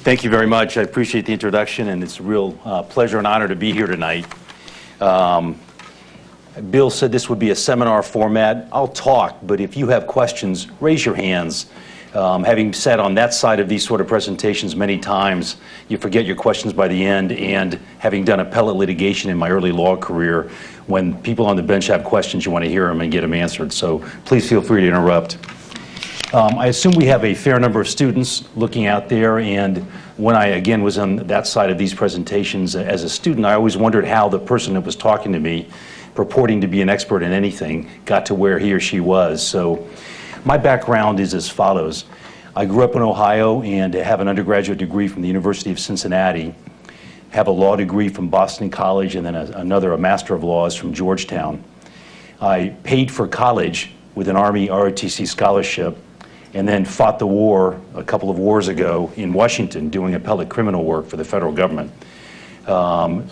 Thank you very much. I appreciate the introduction, and it's a real pleasure and honor to be here tonight. Bill said this would be a seminar format. I'll talk, but if you have questions, raise your hands. Having sat on that side of these sort of presentations many times, you forget your questions by the end, and having done appellate litigation in my early law career, when people on the bench have questions, you want to hear them and get them answered. So please feel free to interrupt. I assume we have a fair number of students looking out there, and when I, again, was on that side of these presentations as a student, I always wondered how the person that was talking to me, purporting to be an expert in anything, got to where he or she was. So my background is as follows. I grew up in Ohio and have an undergraduate degree from the University of Cincinnati, have a law degree from Boston College, and then a Master of Laws from Georgetown. I paid for college with an Army ROTC scholarship, and then fought the war a couple of wars ago in Washington doing appellate criminal work for the federal government.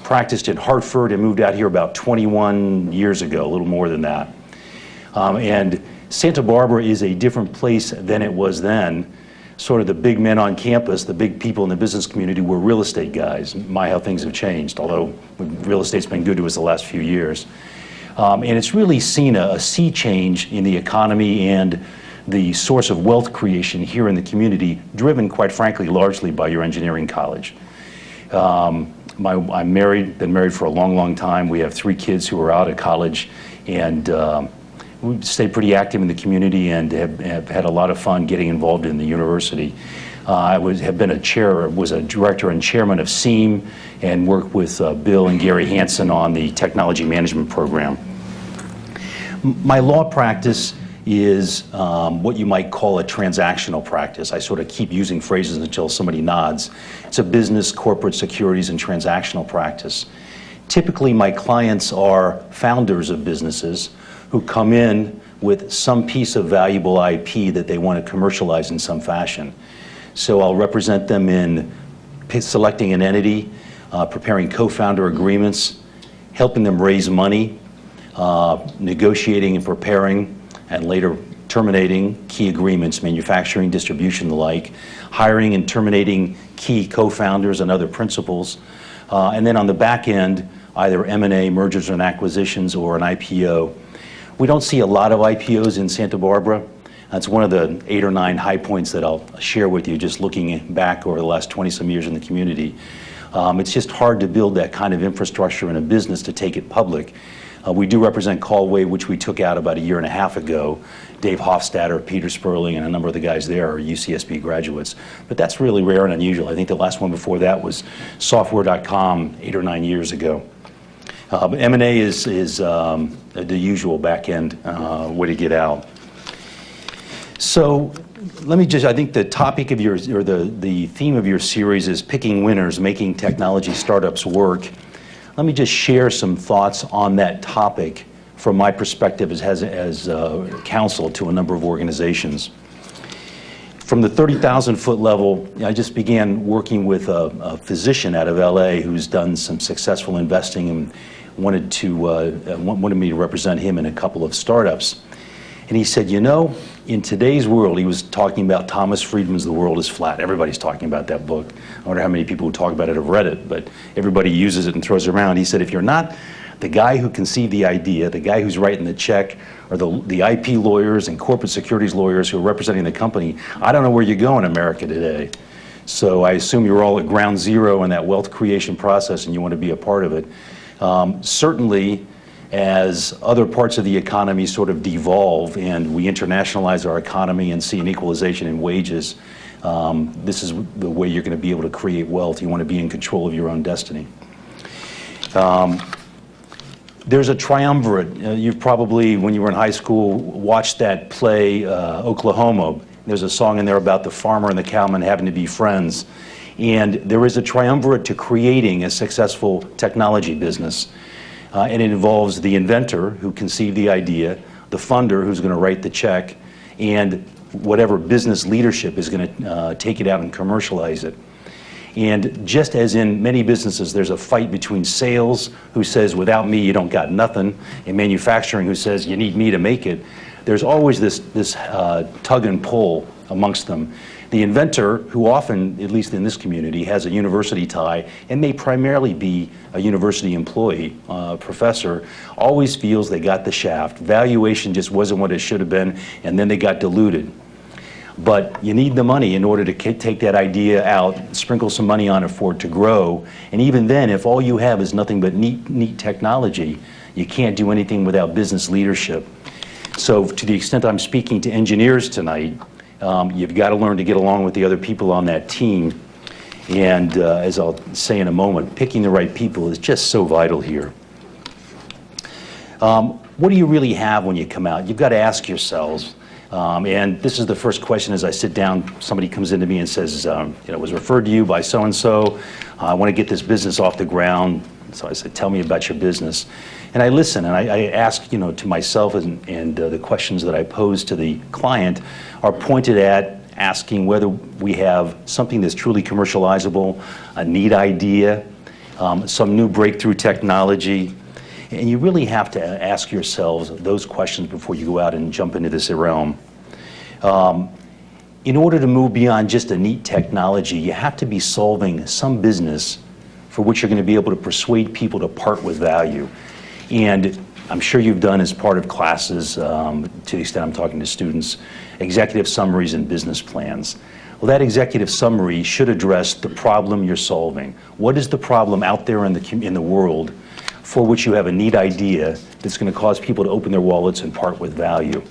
Practiced in Hartford and moved out here about 21 years ago, a little more than that. And Santa Barbara is a different place than it was then. Sort of the big men on campus, the big people in the business community were real estate guys. My, how things have changed, although real estate's been good to us the last few years. And it's really seen a sea change in the economy and the source of wealth creation here in the community, driven, quite frankly, largely by your engineering college. I'm married, been married for a long, long time. We have 3 kids who are out of college, and we stay pretty active in the community and have had a lot of fun getting involved in the university. I have been was a director and chairman of SEAM, and worked with Bill and Gary Hansen on the technology management program. My law practice is what you might call a transactional practice. I sort of keep using phrases until somebody nods. It's a business, corporate, securities, and transactional practice. Typically, my clients are founders of businesses who come in with some piece of valuable IP that they want to commercialize in some fashion. So I'll represent them in selecting an entity, preparing co-founder agreements, helping them raise money, negotiating and preparing, and later terminating key agreements, manufacturing, distribution, the like, hiring and terminating key co-founders and other principals, and then on the back end, either M&A, mergers and acquisitions, or an IPO. We don't see a lot of IPOs in Santa Barbara. That's one of the 8 or 9 high points that I'll share with you, just looking back over the last 20-some years in the community. It's just hard to build that kind of infrastructure in a business to take it public. We do represent Callway, which we took out about 1.5 years ago. Dave Hofstadter, Peter Sperling, and a number of the guys there are UCSB graduates. But that's really rare and unusual. I think the last one before that was Software.com 8 or 9 years ago. But M&A is the usual back-end way to get out. So let me just, I think the topic of yours, or the theme of your series is picking winners, making technology startups work. Let me just share some thoughts on that topic from my perspective as counsel to a number of organizations. From the 30,000-foot level, I just began working with a physician out of LA who's done some successful investing and wanted me to represent him in a couple of startups. And he said, you know, in today's world, he was talking about Thomas Friedman's The World is Flat. Everybody's talking about that book. I wonder how many people who talk about it have read it, but everybody uses it and throws it around. He said, if you're not the guy who conceived the idea, the guy who's writing the check, or the IP lawyers and corporate securities lawyers who are representing the company, I don't know where you go in America today. So I assume you're all at ground zero in that wealth creation process and you want to be a part of it. Certainly, as other parts of the economy sort of devolve and we internationalize our economy and see an equalization in wages, this is the way you're going to be able to create wealth. You want to be in control of your own destiny. There's a triumvirate. You've probably, when you were in high school, watched that play, Oklahoma. There's a song in there about the farmer and the cowman having to be friends. And there is a triumvirate to creating a successful technology business. And it involves the inventor who conceived the idea, the funder who's going to write the check, and whatever business leadership is going to take it out and commercialize it. And just as in many businesses, there's a fight between sales, who says, without me, you don't got nothing, and manufacturing, who says, you need me to make it. There's always this tug and pull amongst them. The inventor, who often, at least in this community, has a university tie and may primarily be a university employee, professor, always feels they got the shaft. Valuation just wasn't what it should have been, and then they got diluted. But you need the money in order to take that idea out, sprinkle some money on it for it to grow. And even then, if all you have is nothing but neat technology, you can't do anything without business leadership. So to the extent I'm speaking to engineers tonight, you've got to learn to get along with the other people on that team. And as I'll say in a moment, picking the right people is just so vital here. What do you really have when you come out? You've got to ask yourselves, and this is the first question as I sit down. Somebody comes into me and says, was referred to you by so-and-so. I want to get this business off the ground. So I said, tell me about your business. And I listen, and I ask, to myself, and the questions that I pose to the client are pointed at asking whether we have something that's truly commercializable, a neat idea, some new breakthrough technology. And you really have to ask yourselves those questions before you go out and jump into this realm. In order to move beyond just a neat technology, you have to be solving some business for which you're going to be able to persuade people to part with value. And I'm sure you've done as part of classes, to the extent I'm talking to students, executive summaries and business plans. Well, that executive summary should address the problem you're solving. What is the problem out there in the world for which you have a neat idea that's going to cause people to open their wallets and part with value?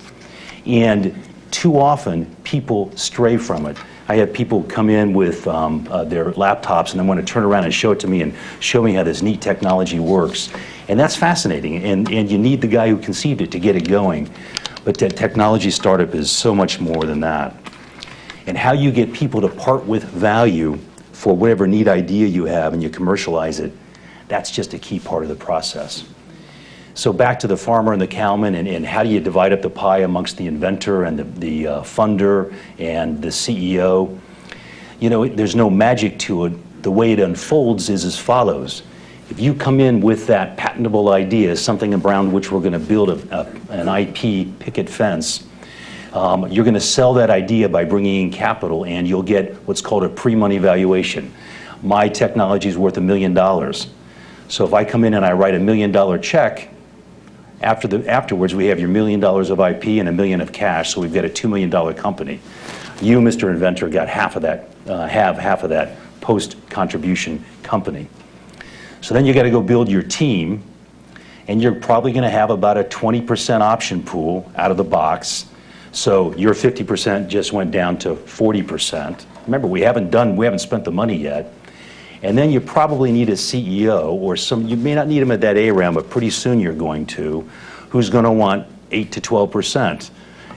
And too often, people stray from it. I have people come in with their laptops and then want to turn around and show it to me and show me how this neat technology works. And that's fascinating, and you need the guy who conceived it to get it going. But that technology startup is so much more than that. And how you get people to part with value for whatever neat idea you have and you commercialize it, that's just a key part of the process. So back to the farmer and the cowman, and how do you divide up the pie amongst the inventor and the funder and the CEO? There's no magic to it. The way it unfolds is as follows. If you come in with that patentable idea, something around which we're going to build an IP picket fence, you're going to sell that idea by bringing in capital, and you'll get what's called a pre-money valuation. My technology is worth $1 million. So if I come in and I write $1 million check, afterwards we have your $1 million of IP and $1 million of cash, so we've got a $2 million company. You, Mr. Inventor, got half of that, have half of that post-contribution company. So then you got to go build your team, and you're probably going to have about a 20% option pool out of the box. So your 50% just went down to 40%. Remember, we haven't spent the money yet. And then you probably need a CEO, or you may not need him at that A round, but pretty soon you're going to, who's going to want 8 to 12%.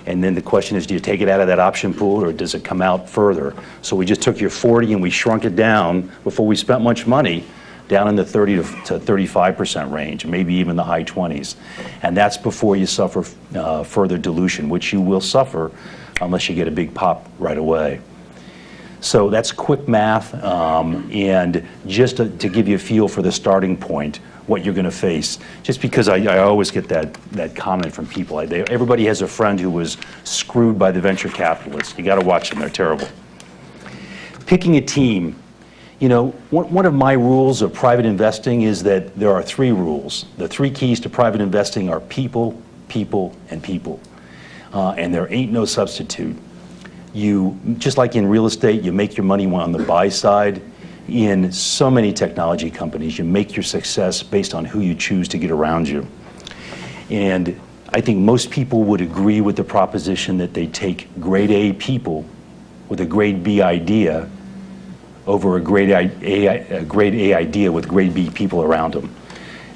And then the question is, do you take it out of that option pool, or does it come out further? So we just took your 40 and we shrunk it down before we spent much money, down in the 30 to 35% range, maybe even the high 20s. And that's before you suffer further dilution, which you will suffer unless you get a big pop right away. So that's quick math, and just to give you a feel for the starting point, what you're going to face. Just because I always get that comment from people. Everybody has a friend who was screwed by the venture capitalists. You got to watch them, they're terrible. Picking a team. One of my rules of private investing is that there are 3 rules. The 3 keys to private investing are people, people, and people. And there ain't no substitute. Just like in real estate, you make your money on the buy side. In so many technology companies, you make your success based on who you choose to get around you. And I think most people would agree with the proposition that they take grade A people with a grade B idea over a grade A idea with grade B people around them.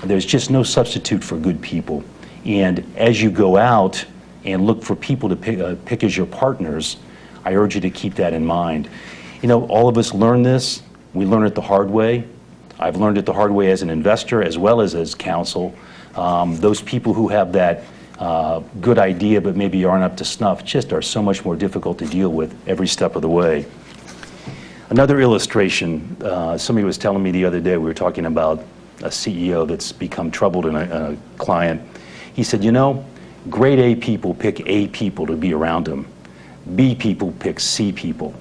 And there's just no substitute for good people. And as you go out and look for people to pick as your partners, I urge you to keep that in mind. All of us learn this. We learn it the hard way. I've learned it the hard way as an investor as well as counsel. Those people who have that good idea but maybe aren't up to snuff just are so much more difficult to deal with every step of the way. Another illustration, somebody was telling me the other day, we were talking about a CEO that's become troubled in a client. He said, grade A people pick A people to be around them. B people pick C people.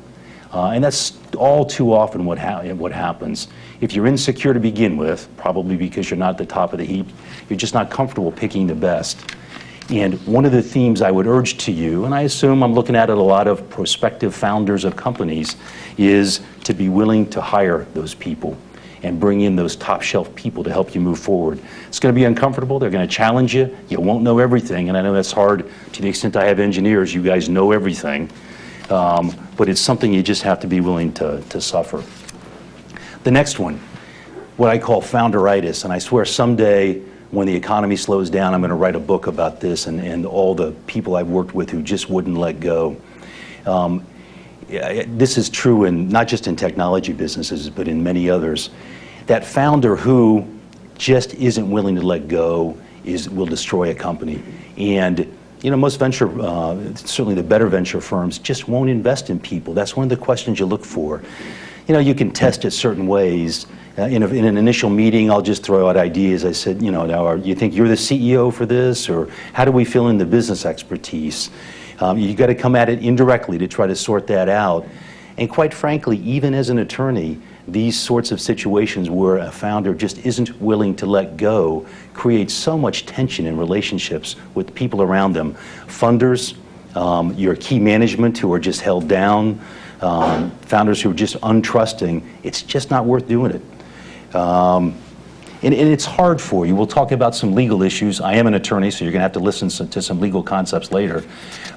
And that's all too often what happens. If you're insecure to begin with, probably because you're not at the top of the heap, you're just not comfortable picking the best. And one of the themes I would urge to you, and I assume I'm looking at it a lot of prospective founders of companies, is to be willing to hire those people and bring in those top shelf people to help you move forward. It's going to be uncomfortable. They're going to challenge you. You won't know everything, and I know that's hard to the extent I have engineers. You guys know everything, but it's something you just have to be willing to suffer. The next one, what I call founderitis, and I swear someday when the economy slows down, I'm going to write a book about this and all the people I've worked with who just wouldn't let go. This is true in not just in technology businesses, but in many others. That founder who just isn't willing to let go will destroy a company. And most venture, certainly the better venture firms, just won't invest in people. That's one of the questions you look for. You can test it certain ways. In an initial meeting, I'll just throw out ideas. I said, now, you think you're the CEO for this, or how do we fill in the business expertise? You got to come at it indirectly to try to sort that out. And quite frankly, even as an attorney, these sorts of situations where a founder just isn't willing to let go creates so much tension in relationships with people around them. Funders, your key management who are just held down, founders who are just untrusting, it's just not worth doing it. And it's hard for you. We'll talk about some legal issues. I am an attorney, so you're going to have to listen to some legal concepts later.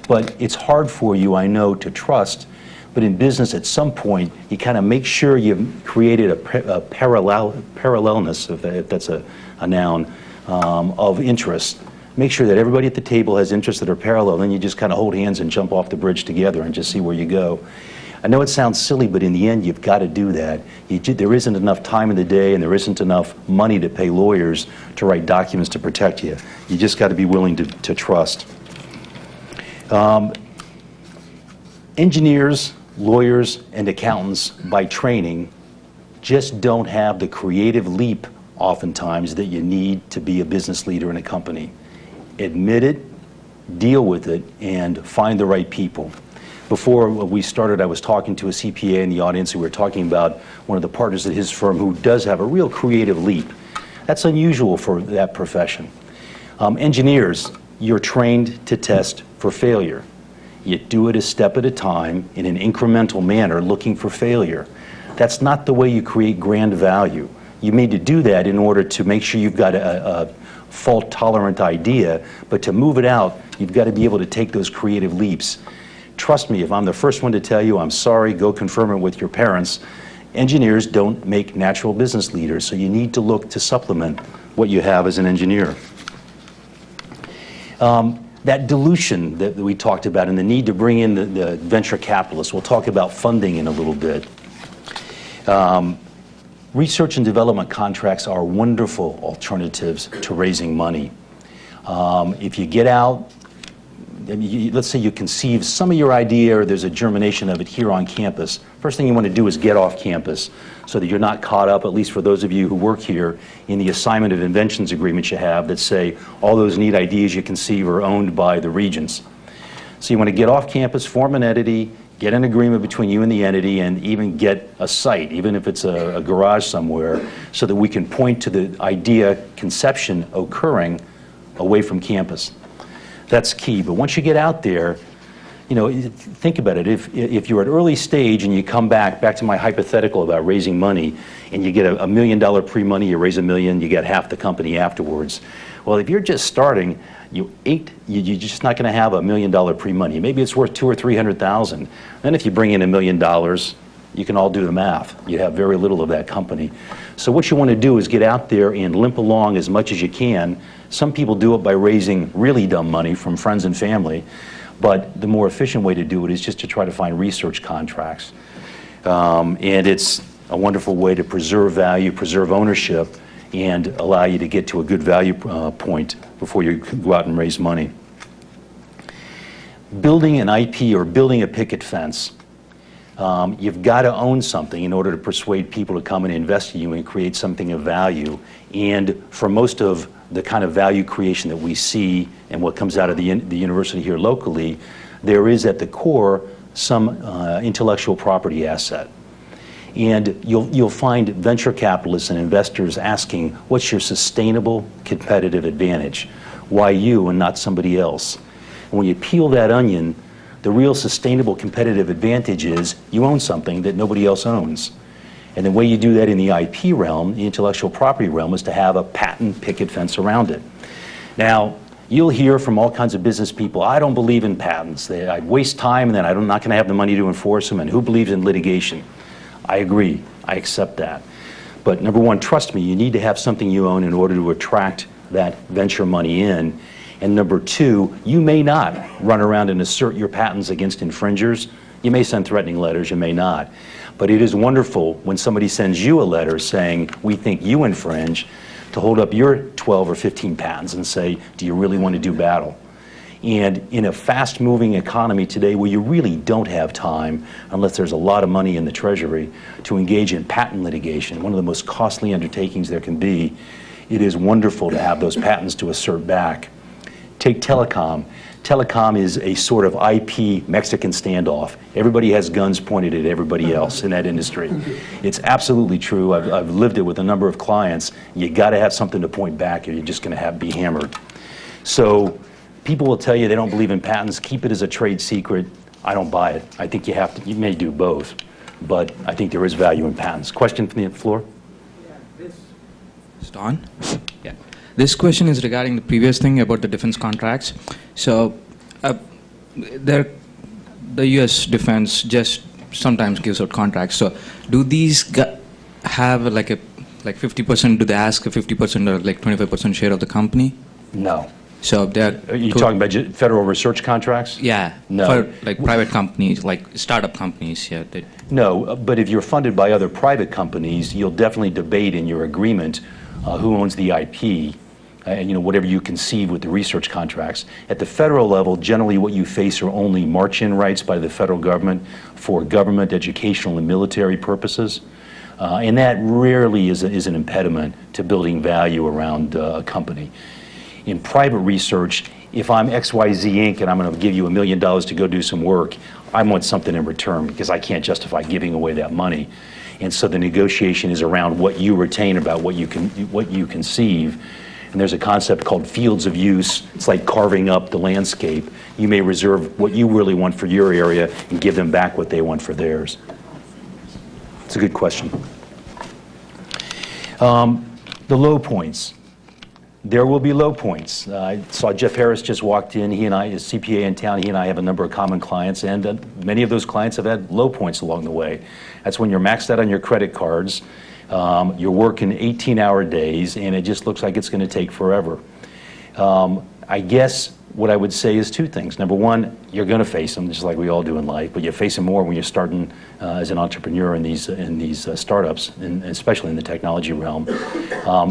But it's hard for you, I know, to trust. But in business, at some point, you kind of make sure you've created a parallelness, if that's a noun, of interest. Make sure that everybody at the table has interests that are parallel. Then you just kind of hold hands and jump off the bridge together and just see where you go. I know it sounds silly, but in the end, you've got to do that. There isn't enough time in the day, and there isn't enough money to pay lawyers to write documents to protect you. You just got to be willing to trust. Engineers, lawyers, and accountants, by training, just don't have the creative leap, oftentimes, that you need to be a business leader in a company. Admit it, deal with it, and find the right people. Before we started, I was talking to a CPA in the audience, and we were talking about one of the partners at his firm who does have a real creative leap. That's unusual for that profession. Engineers, you're trained to test for failure. You do it a step at a time in an incremental manner, looking for failure. That's not the way you create grand value. You need to do that in order to make sure you've got a fault-tolerant idea, but to move it out, you've got to be able to take those creative leaps. Trust me, if I'm the first one to tell you, I'm sorry, go confirm it with your parents. Engineers don't make natural business leaders, so you need to look to supplement what you have as an engineer. That dilution that we talked about and the need to bring in the venture capitalists, we'll talk about funding in a little bit. Research and development contracts are wonderful alternatives to raising money. If you get out, let's say you conceive some of your idea or there's a germination of it here on campus. First thing you want to do is get off campus so that you're not caught up, at least for those of you who work here, in the assignment of inventions agreements you have that say all those neat ideas you conceive are owned by the regents. So you want to get off campus, form an entity, get an agreement between you and the entity, and even get a site, even if it's a garage somewhere, so that we can point to the idea conception occurring away from campus. That's key. But once you get out there, think about it. If you're at early stage and you come back to my hypothetical about raising money, and you get a $1 million pre-money, you raise $1 million, you get half the company afterwards. Well, if you're just starting, you're just not going to have $1 million pre-money. Maybe it's worth $200,000 or $300,000. Then if you bring in $1 million, you can all do the math. You have very little of that company. So what you want to do is get out there and limp along as much as you can. Some people do it by raising really dumb money from friends and family, but the more efficient way to do it is just to try to find research contracts. And it's a wonderful way to preserve value, preserve ownership, and allow you to get to a good value point before you go out and raise money. Building an IP or building a picket fence. You've got to own something in order to persuade people to come and invest in you and create something of value. And for most of the kind of value creation that we see and what comes out of the university here locally, there is at the core some intellectual property asset. And you'll find venture capitalists and investors asking, what's your sustainable competitive advantage? Why you and not somebody else? And when you peel that onion, the real sustainable competitive advantage is you own something that nobody else owns. And the way you do that in the IP realm, the intellectual property realm, is to have a patent picket fence around it. Now, you'll hear from all kinds of business people, I don't believe in patents. I waste time and then I'm not going to have the money to enforce them, and who believes in litigation? I agree. I accept that. But number one, trust me, you need to have something you own in order to attract that venture money in. And number two, you may not run around and assert your patents against infringers. You may send threatening letters, you may not. But it is wonderful when somebody sends you a letter saying, we think you infringe, to hold up your 12 or 15 patents and say, do you really want to do battle? And in a fast-moving economy today where you really don't have time, unless there's a lot of money in the Treasury, to engage in patent litigation, one of the most costly undertakings there can be, it is wonderful to have those patents to assert back. Take telecom. Telecom is a sort of IP Mexican standoff. Everybody has guns pointed at everybody else in that industry. It's absolutely true. I've lived it with a number of clients. You got to have something to point back or you're just going to be hammered. So people will tell you they don't believe in patents. Keep it as a trade secret. I don't buy it. I think you may do both, but I think there is value in patents. Question from the floor? It's on? Yeah. This question is regarding the previous thing about the defense contracts. So the U.S. defense just sometimes gives out contracts. So do these have like 50%, do they ask a 50% or like 25% share of the company? No. So are you talking about federal research contracts? Yeah. No. For like private companies, like startup companies, yeah. No, but if you're funded by other private companies, you'll definitely debate in your agreement who owns the IP, and whatever you conceive with the research contracts. At the federal level, generally what you face are only march-in rights by the federal government for government, educational, and military purposes. And that rarely is an impediment to building value around a company. In private research, if I'm XYZ Inc. and I'm going to give you $1 million to go do some work, I want something in return because I can't justify giving away that money. And so the negotiation is around what you retain about what you conceive. And there's a concept called fields of use. It's like carving up the landscape. You may reserve what you really want for your area and give them back what they want for theirs. It's a good question. The low points. There will be low points. I saw Jeff Harris just walked in. He and I, his CPA in town, he and I have a number of common clients, and many of those clients have had low points along the way. That's when you're maxed out on your credit cards, you're working 18-hour days, and it just looks like it's going to take forever. I guess what I would say is two things. Number one, you're going to face them, just like we all do in life, but you face them more when you're starting as an entrepreneur in these startups, and especially in the technology realm.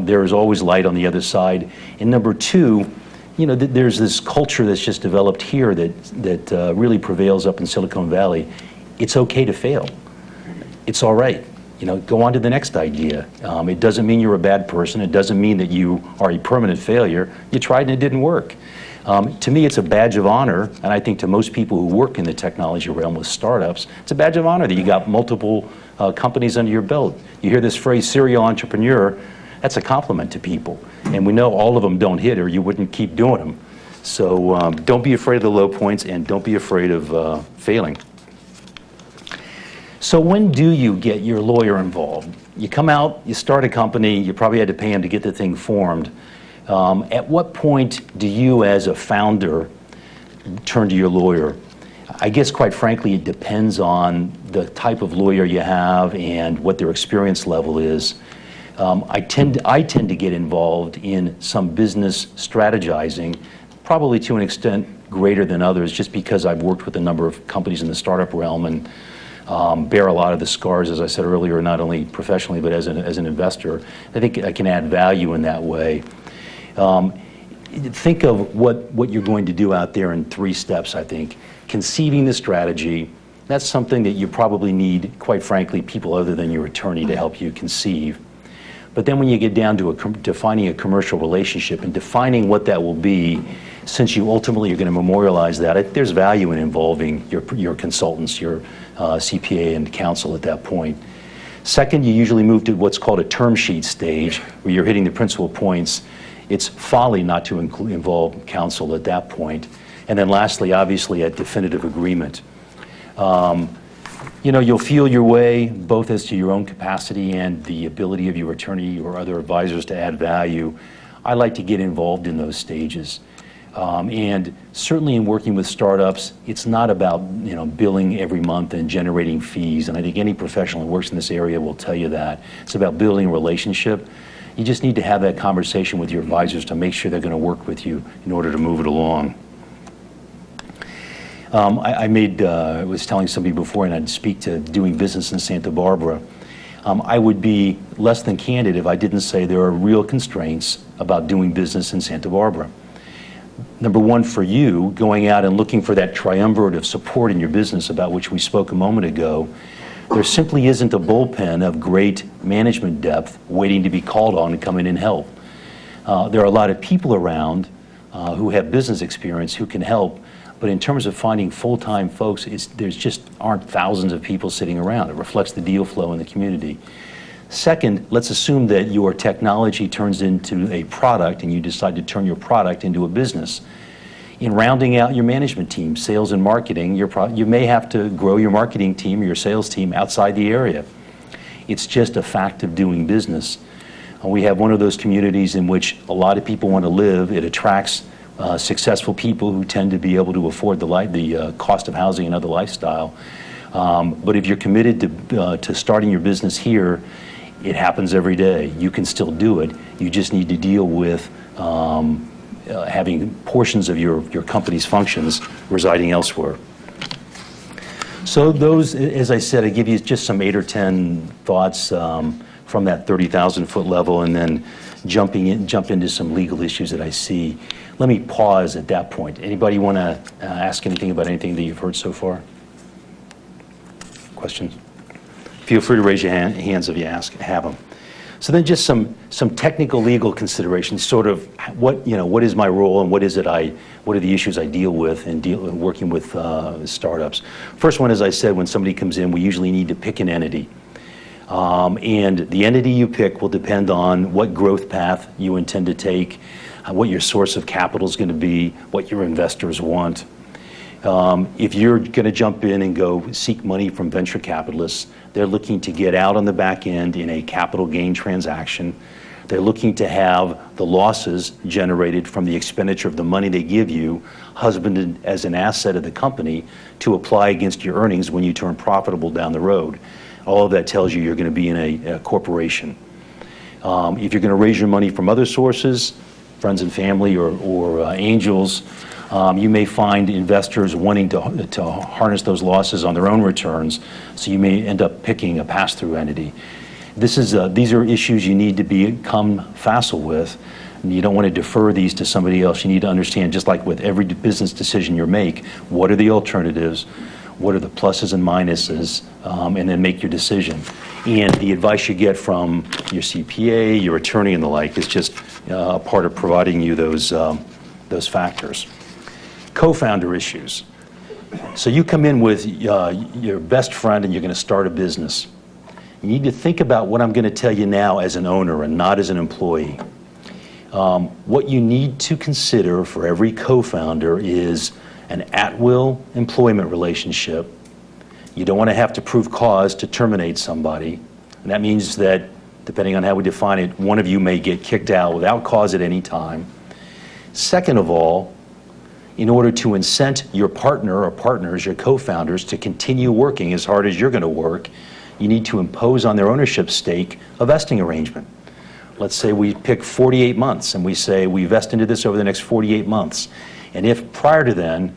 There is always light on the other side. And number two, there's this culture that's just developed here that really prevails up in Silicon Valley. It's okay to fail. It's all right. Go on to the next idea. It doesn't mean you're a bad person. It doesn't mean that you are a permanent failure. You tried and it didn't work. To me, it's a badge of honor, and I think to most people who work in the technology realm with startups, it's a badge of honor that you got multiple companies under your belt. You hear this phrase, serial entrepreneur, that's a compliment to people. And we know all of them don't hit or you wouldn't keep doing them. So don't be afraid of the low points and don't be afraid of failing. So when do you get your lawyer involved? You come out, you start a company, you probably had to pay him to get the thing formed. At what point do you, as a founder, turn to your lawyer? I guess, quite frankly, it depends on the type of lawyer you have and what their experience level is. I tend to get involved in some business strategizing, probably to an extent greater than others, just because I've worked with a number of companies in the startup realm and bear a lot of the scars, as I said earlier, not only professionally but as an investor. I think I can add value in that way. Think of what you're going to do out there in 3 steps, I think. Conceiving the strategy, that's something that you probably need, quite frankly, people other than your attorney to help you conceive. But then when you get down to defining a commercial relationship and defining what that will be, since you ultimately are going to memorialize that, there's value in involving your consultants, your CPA and counsel at that point. Second, you usually move to what's called a term sheet stage, where you're hitting the principal points. It's folly not to involve counsel at that point. And then lastly, obviously, a definitive agreement. You'll feel your way both as to your own capacity and the ability of your attorney or other advisors to add value. I like to get involved in those stages. And certainly in working with startups, it's not about billing every month and generating fees. And I think any professional who works in this area will tell you that. It's about building a relationship. You just need to have that conversation with your advisors to make sure they're going to work with you in order to move it along. I was telling somebody before, and I'd speak to doing business in Santa Barbara. I would be less than candid if I didn't say there are real constraints about doing business in Santa Barbara. Number one, for you, going out and looking for that triumvirate of support in your business about which we spoke a moment ago, there simply isn't a bullpen of great management depth waiting to be called on to come in and help. There are a lot of people around who have business experience who can help, but in terms of finding full-time folks, there's just aren't thousands of people sitting around. It reflects the deal flow in the community. Second, let's assume that your technology turns into a product and you decide to turn your product into a business. In rounding out your management team, sales and marketing, you may have to grow your marketing team or your sales team outside the area. It's just a fact of doing business. We have one of those communities in which a lot of people want to live. It attracts successful people who tend to be able to afford the cost of housing and other lifestyle. But if you're committed to starting your business here, it happens every day. You can still do it. You just need to deal with having portions of your company's functions residing elsewhere. So those, as I said, I give you just some 8 or 10 thoughts from that 30,000-foot level, and then jump into some legal issues that I see. Let me pause at that point. Anybody want to ask anything about anything that you've heard so far? Questions? Feel free to raise your hands if you have them. So then just some technical legal considerations, sort of what is my role and what are the issues I deal with in working with startups. First one, as I said, when somebody comes in, we usually need to pick an entity. And the entity you pick will depend on what growth path you intend to take, what your source of capital is going to be, what your investors want. If you're going to jump in and go seek money from venture capitalists, they're looking to get out on the back end in a capital gain transaction. They're looking to have the losses generated from the expenditure of the money they give you husbanded as an asset of the company to apply against your earnings when you turn profitable down the road. All of that tells you you're going to be in a corporation. If you're going to raise your money from other sources, friends and family or angels, you may find investors wanting to harness those losses on their own returns, so you may end up picking a pass-through entity. These are issues you need to become facile with. And you don't want to defer these to somebody else. You need to understand, just like with every business decision you make, what are the alternatives, what are the pluses and minuses, and then make your decision. And the advice you get from your CPA, your attorney, and the like is just a part of providing you those factors. Co-founder issues. So you come in with your best friend and you're going to start a business. You need to think about what I'm going to tell you now as an owner and not as an employee. What you need to consider for every co-founder is an at-will employment relationship. You don't want to have to prove cause to terminate somebody. And that means that, depending on how we define it, one of you may get kicked out without cause at any time. Second of all, in order to incent your partner or partners, your co-founders, to continue working as hard as you're going to work, you need to impose on their ownership stake a vesting arrangement. Let's say we pick 48 months and we say we vest into this over the next 48 months. And if prior to then,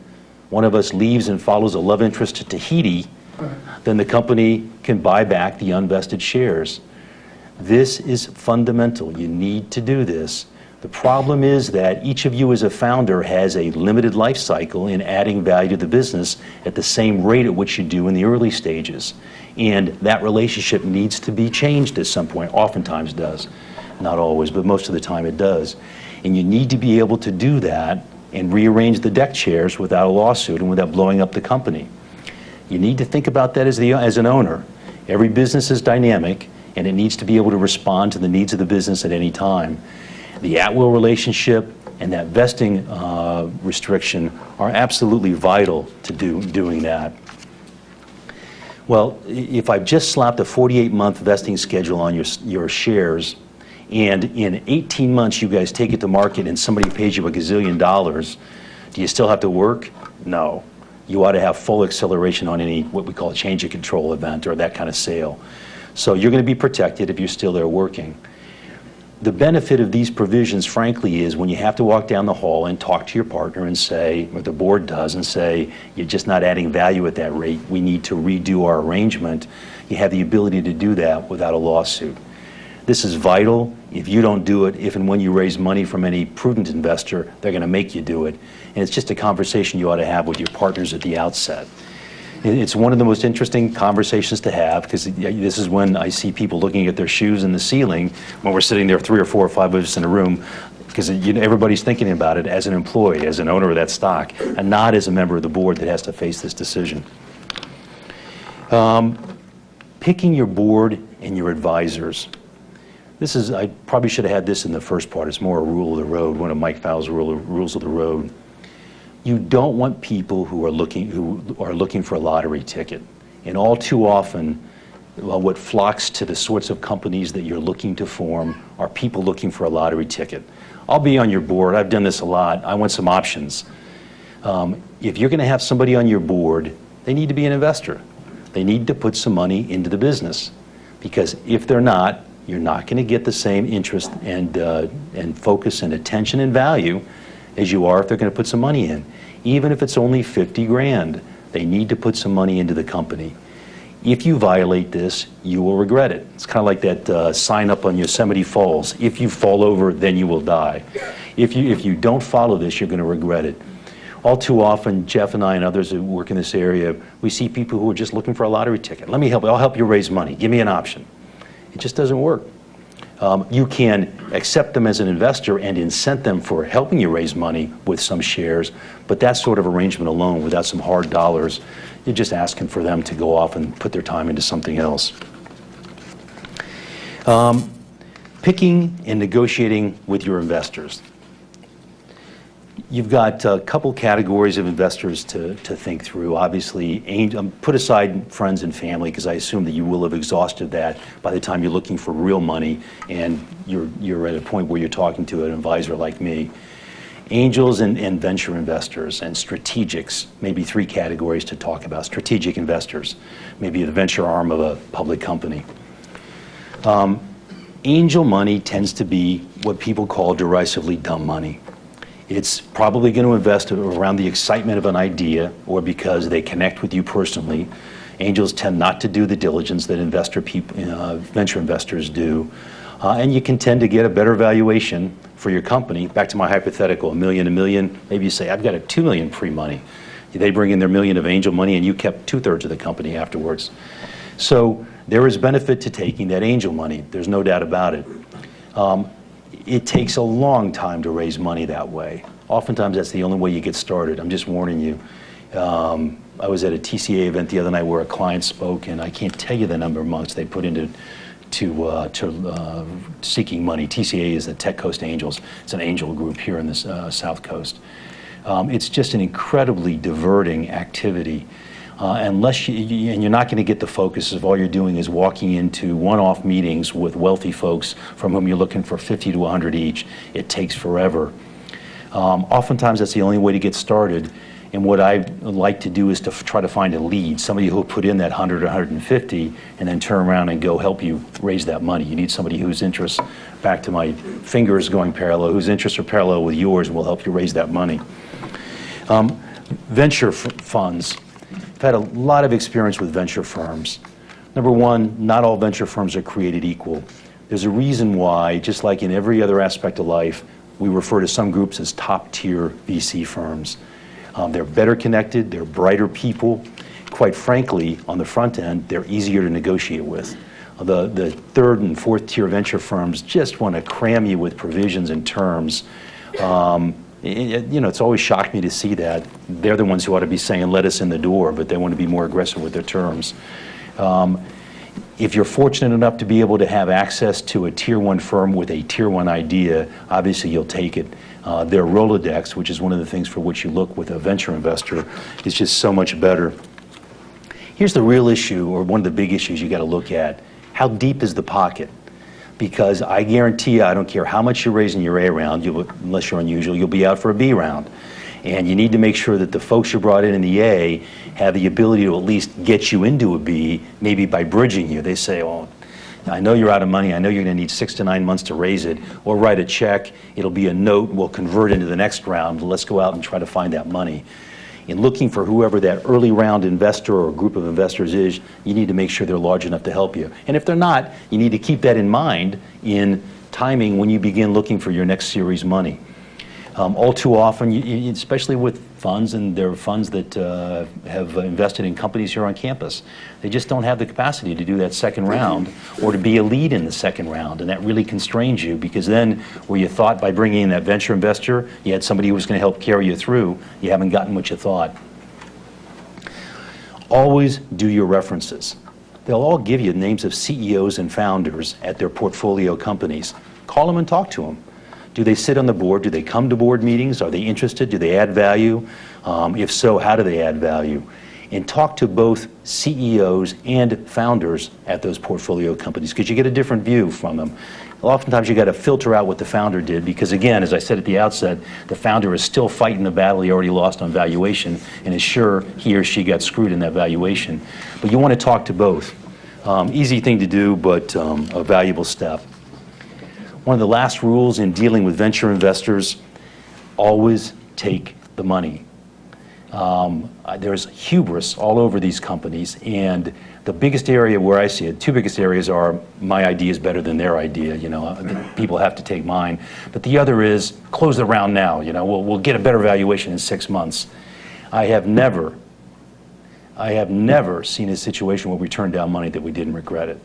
one of us leaves and follows a love interest to Tahiti, then the company can buy back the unvested shares. This is fundamental. You need to do this. The problem is that each of you as a founder has a limited life cycle in adding value to the business at the same rate at which you do in the early stages. And that relationship needs to be changed at some point, oftentimes does. Not always, but most of the time it does. And you need to be able to do that and rearrange the deck chairs without a lawsuit and without blowing up the company. You need to think about that as an owner. Every business is dynamic, and it needs to be able to respond to the needs of the business at any time. The at-will relationship and that vesting restriction are absolutely vital to doing that. Well, if I've just slapped a 48-month vesting schedule on your shares, and in 18 months you guys take it to market and somebody pays you $1 gazillion, do you still have to work? No. You ought to have full acceleration on any, what we call a change of control event or that kind of sale. So you're going to be protected if you're still there working. The benefit of these provisions, frankly, is when you have to walk down the hall and talk to your partner and say, or the board does, and say, you're just not adding value at that rate, we need to redo our arrangement, you have the ability to do that without a lawsuit. This is vital. If you don't do it, if and when you raise money from any prudent investor, they're going to make you do it. And it's just a conversation you ought to have with your partners at the outset. It's one of the most interesting conversations to have, because this is when I see people looking at their shoes in the ceiling when we're sitting there 3 or 4 or 5 of us in a room, because everybody's thinking about it as an employee, as an owner of that stock, and not as a member of the board that has to face this decision. Picking your board and your advisors. I probably should have had this in the first part. It's more a rule of the road, one of Mike Pfau's rules of the road. You don't want people who are looking for a lottery ticket. And all too often, what flocks to the sorts of companies that you're looking to form are people looking for a lottery ticket. I'll be on your board. I've done this a lot. I want some options. If you're going to have somebody on your board, they need to be an investor. They need to put some money into the business. Because if they're not, you're not going to get the same interest and focus and attention and value as you are if they're going to put some money in. Even if it's only 50 grand, they need to put some money into the company. If you violate this, you will regret it. It's kind of like that sign up on Yosemite Falls. If you fall over, then you will die. If you don't follow this, you're going to regret it. All too often, Jeff and I and others who work in this area, we see people who are just looking for a lottery ticket. Let me help you. I'll help you raise money. Give me an option. It just doesn't work. You can accept them as an investor and incent them for helping you raise money with some shares, but that sort of arrangement alone, without some hard dollars, you're just asking for them to go off and put their time into something else. Picking and negotiating with your investors. You've got a couple categories of investors to think through. Obviously, put aside friends and family, because I assume that you will have exhausted that by the time you're looking for real money and you're at a point where you're talking to an advisor like me. Angels and venture investors and strategics, maybe 3 categories to talk about. Strategic investors, maybe the venture arm of a public company. Angel money tends to be what people call derisively dumb money. It's probably going to invest around the excitement of an idea or because they connect with you personally. Angels tend not to do the diligence that venture investors do. And you can tend to get a better valuation for your company. Back to my hypothetical, a million, maybe you say, I've got a $2 million pre-money. They bring in their $1 million of angel money and you kept 2/3 of the company afterwards. So there is benefit to taking that angel money. There's no doubt about it. It takes a long time to raise money that way. Oftentimes that's the only way you get started. I'm just warning you. I was at a TCA event the other night where a client spoke, and I can't tell you the number of months they put into seeking money. TCA is the Tech Coast Angels. It's an angel group here in the South Coast. It's just an incredibly diverting activity. And you're not going to get the focus if all you're doing is walking into one-off meetings with wealthy folks from whom you're looking for 50 to 100 each. It takes forever. Oftentimes that's the only way to get started. And what I like to do is to try to find a lead, somebody who will put in that 100 or 150 and then turn around and go help you raise that money. You need somebody whose interests, back to my fingers going parallel, whose interests are parallel with yours and will help you raise that money. Venture funds. I've had a lot of experience with venture firms. Number one, not all venture firms are created equal. There's a reason why, just like in every other aspect of life, we refer to some groups as top-tier VC firms. They're better connected, they're brighter people. Quite frankly, on the front end, they're easier to negotiate with. The third and fourth tier venture firms just want to cram you with provisions and terms. It's always shocked me to see that. They're the ones who ought to be saying, let us in the door, but they want to be more aggressive with their terms. If you're fortunate enough to be able to have access to a tier one firm with a tier one idea, obviously you'll take it. Their Rolodex, which is one of the things for which you look with a venture investor, is just so much better. Here's the real issue, or one of the big issues you got to look at. How deep is the pocket? Because I guarantee you, I don't care how much you raise in your A round, unless you're unusual, you'll be out for a B round. And you need to make sure that the folks you brought in the A have the ability to at least get you into a B, maybe by bridging you. They say, oh, I know you're out of money, I know you're going to need 6 to 9 months to raise it, or write a check, it'll be a note, we'll convert into the next round, let's go out and try to find that money. In looking for whoever that early round investor or group of investors is, you need to make sure they're large enough to help you. And if they're not, you need to keep that in mind in timing when you begin looking for your next series money. All too often, especially with funds, and there are funds that have invested in companies here on campus, they just don't have the capacity to do that second round or to be a lead in the second round, and that really constrains you, because then where you thought by bringing in that venture investor, you had somebody who was going to help carry you through, you haven't gotten what you thought. Always do your references. They'll all give you names of CEOs and founders at their portfolio companies. Call them and talk to them. Do they sit on the board? Do they come to board meetings? Are they interested? Do they add value? If so, how do they add value? And talk to both CEOs and founders at those portfolio companies, because you get a different view from them. Oftentimes you got to filter out what the founder did, because again, as I said at the outset, the founder is still fighting the battle he already lost on valuation and is sure he or she got screwed in that valuation. But you want to talk to both. Easy thing to do, but a valuable step. One of the last rules in dealing with venture investors, always take the money. There's hubris all over these companies, and the biggest area where I see it, two biggest areas are my idea is better than their idea, people have to take mine. But the other is close the round now, we'll get a better valuation in 6 months. I have never seen a situation where we turned down money that we didn't regret it.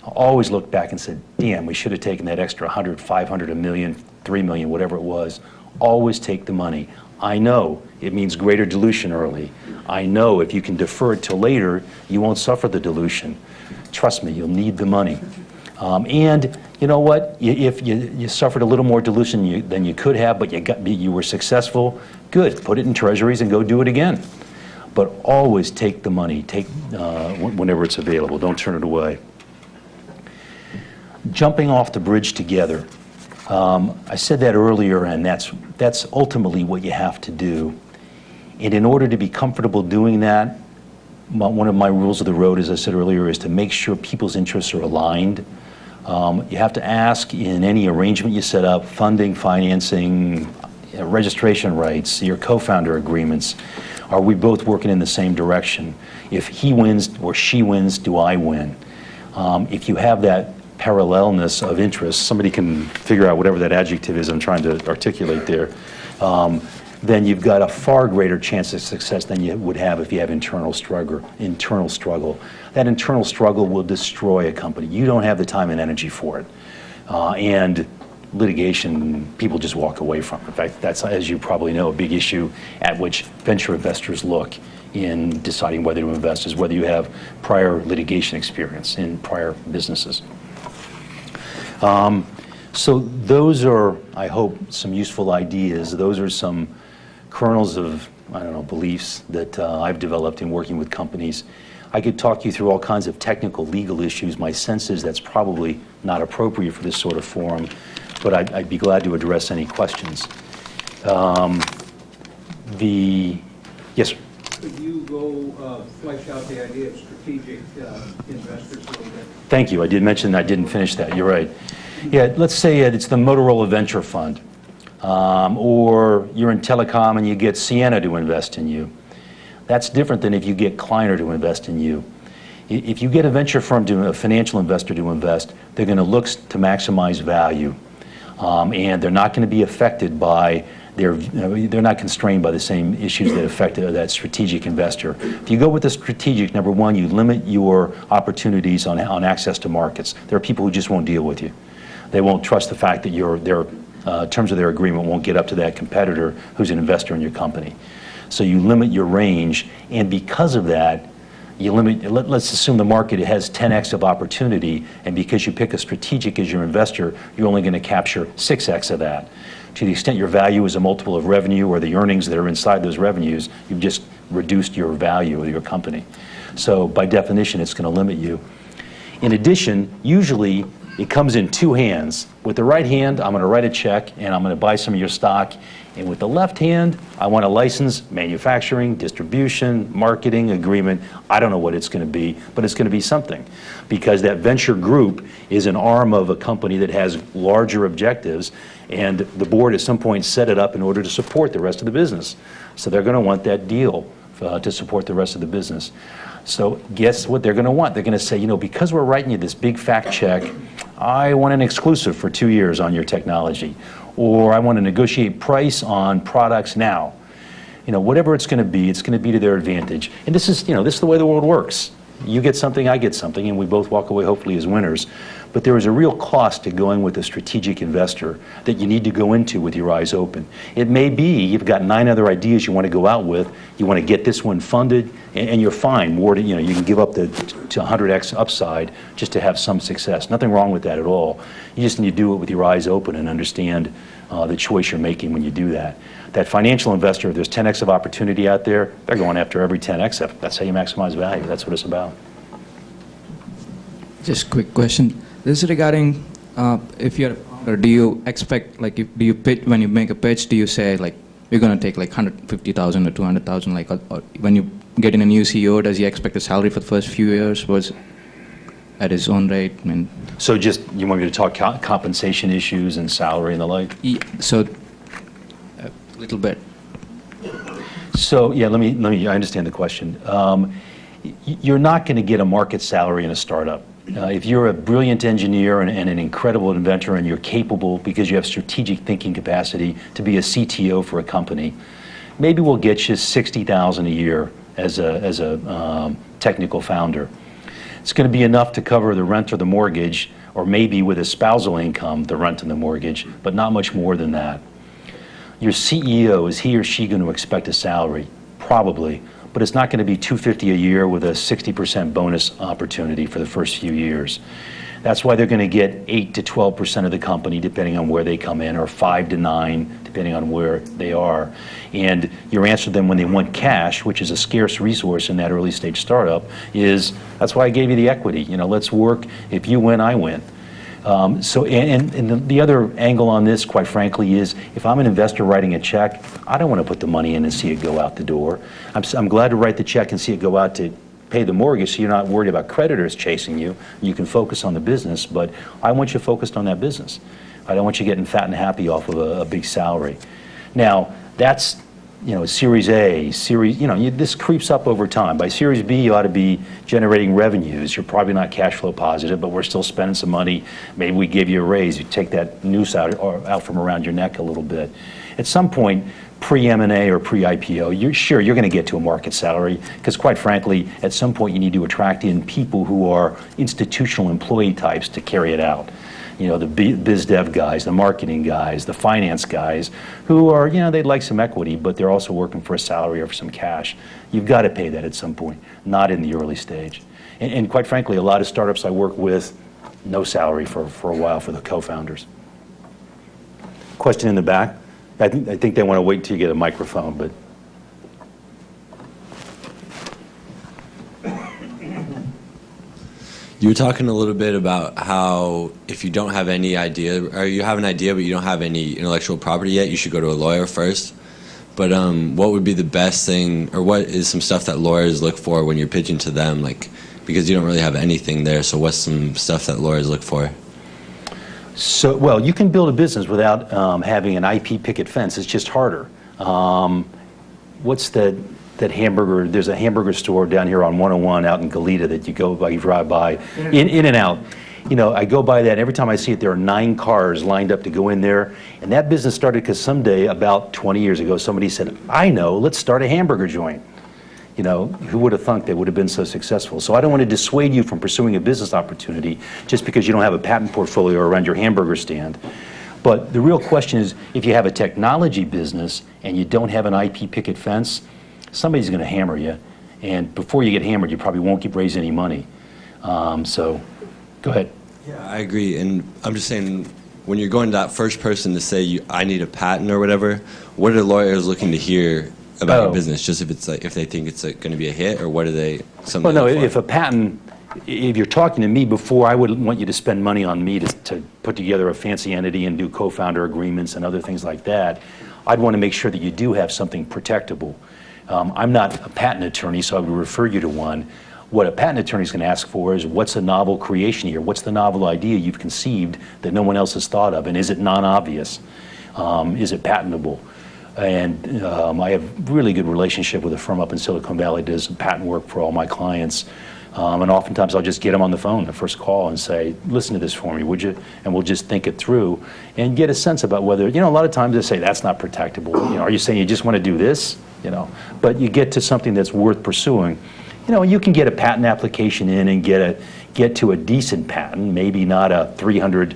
I always looked back and said, damn, we should have taken that extra 100, 500, a million, 3 million, whatever it was. Always take the money. I know it means greater dilution early. I know if you can defer it till later, you won't suffer the dilution. Trust me, you'll need the money. And you know what? If you suffered a little more dilution than you could have, but you were successful, good. Put it in treasuries and go do it again. But always take the money. Take whenever it's available. Don't turn it away. Jumping off the bridge together. I said that earlier, and that's ultimately what you have to do. And in order to be comfortable doing that, one of my rules of the road, as I said earlier, is to make sure people's interests are aligned. You have to ask in any arrangement you set up, funding, financing, registration rights, your co-founder agreements, are we both working in the same direction? If he wins or she wins, do I win? If you have that parallelness of interest, somebody can figure out whatever that adjective is I'm trying to articulate there, then you've got a far greater chance of success than you would have if you have internal struggle. That internal struggle will destroy a company. You don't have the time and energy for it. And litigation, people just walk away from. In fact, that's, as you probably know, a big issue at which venture investors look in deciding whether to invest, is whether you have prior litigation experience in prior businesses. So those are, I hope, some useful ideas. Those are some kernels of, beliefs that I've developed in working with companies. I could talk you through all kinds of technical legal issues. My sense is that's probably not appropriate for this sort of forum, but I'd be glad to address any questions. Yes, sir. Could you go flesh out the idea of strategic investors a little bit? Thank you. I did mention I didn't finish that. You're right. Yeah, let's say it's the Motorola Venture Fund, or you're in telecom and you get Sienna to invest in you. That's different than if you get Kleiner to invest in you. If you get a venture firm, a financial investor to invest, they're going to look to maximize value, and they're not going to be affected by they're not constrained by the same issues that affect that strategic investor. If you go with the strategic, number one, you limit your opportunities on access to markets. There are people who just won't deal with you. They won't trust the fact that their terms of their agreement won't get up to that competitor who's an investor in your company. So you limit your range, and because of that, you limit, let's assume the market has 10x of opportunity, and because you pick a strategic as your investor, you're only going to capture 6x of that. To the extent your value is a multiple of revenue or the earnings that are inside those revenues, you've just reduced your value of your company. So by definition, it's going to limit you. In addition, usually it comes in two hands. With the right hand, I'm going to write a check and I'm going to buy some of your stock. And with the left hand, I want to license manufacturing, distribution, marketing, agreement. I don't know what it's going to be, but it's going to be something. Because that venture group is an arm of a company that has larger objectives, and the board at some point set it up in order to support the rest of the business. So they're going to want that deal to support the rest of the business. So guess what they're going to want? They're going to say, you know, because we're writing you this big fat check, I want an exclusive for 2 years on your technology. Or I want to negotiate price on products now. You know, whatever it's going to be to their advantage. And this is, you know, this is the way the world works. You get something, I get something, and we both walk away hopefully as winners. But there is a real cost to going with a strategic investor that you need to go into with your eyes open. It may be you've got 9 other ideas you want to go out with. You want to get this one funded, and you're fine. More to, you know, you can give up to 100x upside just to have some success. Nothing wrong with that at all. You just need to do it with your eyes open and understand the choice you're making when you do that. That financial investor, if there's 10x of opportunity out there, they're going after every 10x. That's how you maximize value. That's what it's about. Just quick question. This is regarding if you're, or do you expect, like, do you pitch, when you make a pitch, do you say, like, you're going to take like 150,000 or 200,000, like, or when you get in a new CEO, does he expect a salary for the first few years? Was at his own rate? I mean, so just, you want me to talk compensation issues and salary and the like? so a little bit. So yeah, let me. I understand the question. You're not going to get a market salary in a startup. If you're a brilliant engineer and an incredible inventor, and you're capable because you have strategic thinking capacity to be a CTO for a company, maybe we'll get you $60,000 a year as a technical founder. It's going to be enough to cover the rent or the mortgage, or maybe with a spousal income, the rent and the mortgage, but not much more than that. Your CEO, is he or she going to expect a salary? Probably, but it's not going to be $250 a year with a 60% bonus opportunity for the first few years. That's why they're going to get 8 to 12% of the company, depending on where they come in, or 5 to 9, depending on where they are. And your answer to them when they want cash, which is a scarce resource in that early stage startup, is, that's why I gave you the equity. You know, let's work. If you win, I win. And the other angle on this, quite frankly, is if I'm an investor writing a check, I don't want to put the money in and see it go out the door. I'm glad to write the check and see it go out to pay the mortgage, so you're not worried about creditors chasing you. You can focus on the business, but I want you focused on that business. I don't want you getting fat and happy off of a big salary. Now, that's, you know, Series A, this creeps up over time. By Series B, you ought to be generating revenues. You're probably not cash flow positive, but we're still spending some money. Maybe we give you a raise. You take that noose out from around your neck a little bit. At some point, pre-M&A or pre-IPO, you're going to get to a market salary, because quite frankly, at some point you need to attract in people who are institutional employee types to carry it out. You know, the biz dev guys, the marketing guys, the finance guys, who are, you know, they'd like some equity, but they're also working for a salary or for some cash. You've got to pay that at some point, not in the early stage. And quite frankly, a lot of startups I work with, no salary for a while for the co-founders. Question in the back? I think they want to wait until you get a microphone, but. You were talking a little bit about how if you don't have any idea, or you have an idea but you don't have any intellectual property yet, you should go to a lawyer first. But what would be the best thing, or what is some stuff that lawyers look for when you're pitching to them? Like, because you don't really have anything there, so what's some stuff that lawyers look for? So, well, you can build a business without having an IP picket fence. It's just harder. What's that hamburger? There's a hamburger store down here on 101 out in Goleta that you go by, you drive by, in and out. I go by that, and every time I see it, there are 9 cars lined up to go in there. And that business started because someday, about 20 years ago, somebody said, I know, let's start a hamburger joint. Who would have thunk they would have been so successful? So I don't want to dissuade you from pursuing a business opportunity just because you don't have a patent portfolio around your hamburger stand. But the real question is, if you have a technology business and you don't have an IP picket fence, somebody's going to hammer you. And before you get hammered, you probably won't raise any money. So go ahead. Yeah, I agree. And I'm just saying, when you're going to that first person to say, I need a patent or whatever, what are lawyers looking to hear about your business? Just if they think it's going to be a hit, or what are they? Well, no, if you're talking to me before, I wouldn't want you to spend money on me to put together a fancy entity and do co-founder agreements and other things like that. I'd want to make sure that you do have something protectable. I'm not a patent attorney, so I would refer you to one. What a patent attorney is going to ask for is, what's a novel creation here? What's the novel idea you've conceived that no one else has thought of? And is it non-obvious? Is it patentable? And I have really good relationship with a firm up in Silicon Valley that does patent work for all my clients. And oftentimes I'll just get them on the phone, the first call, and say, listen to this for me, would you? And we'll just think it through and get a sense about whether, a lot of times they say, that's not protectable. Are you saying you just want to do this? But you get to something that's worth pursuing. You can get a patent application in and get to a decent patent, maybe not a 300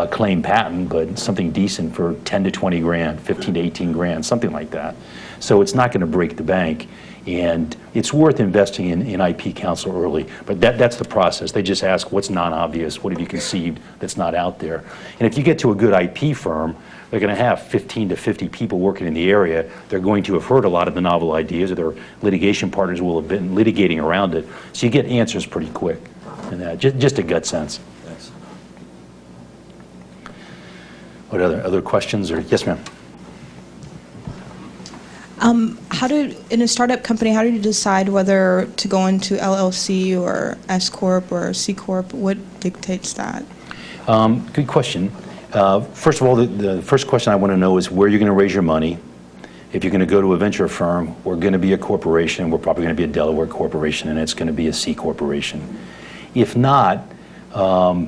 claim patent, but something decent for 10 to 20 grand, 15 to 18 grand, something like that. So it's not going to break the bank, and it's worth investing in IP counsel early. But that's the process. They just ask, what's non-obvious? What have you conceived that's not out there? And if you get to a good IP firm, they're going to have 15 to 50 people working in the area. They're going to have heard a lot of the novel ideas, or their litigation partners will have been litigating around it. So you get answers pretty quick. And just a gut sense. Thanks. What other questions? Or yes, ma'am. In a startup company, how do you decide whether to go into LLC or S Corp or C Corp? What dictates that? Good question. First of all, the first question I want to know is where you're going to raise your money. If you're going to go to a venture firm, we're going to be a corporation. We're probably going to be a Delaware corporation, and it's going to be a C corporation. If not, I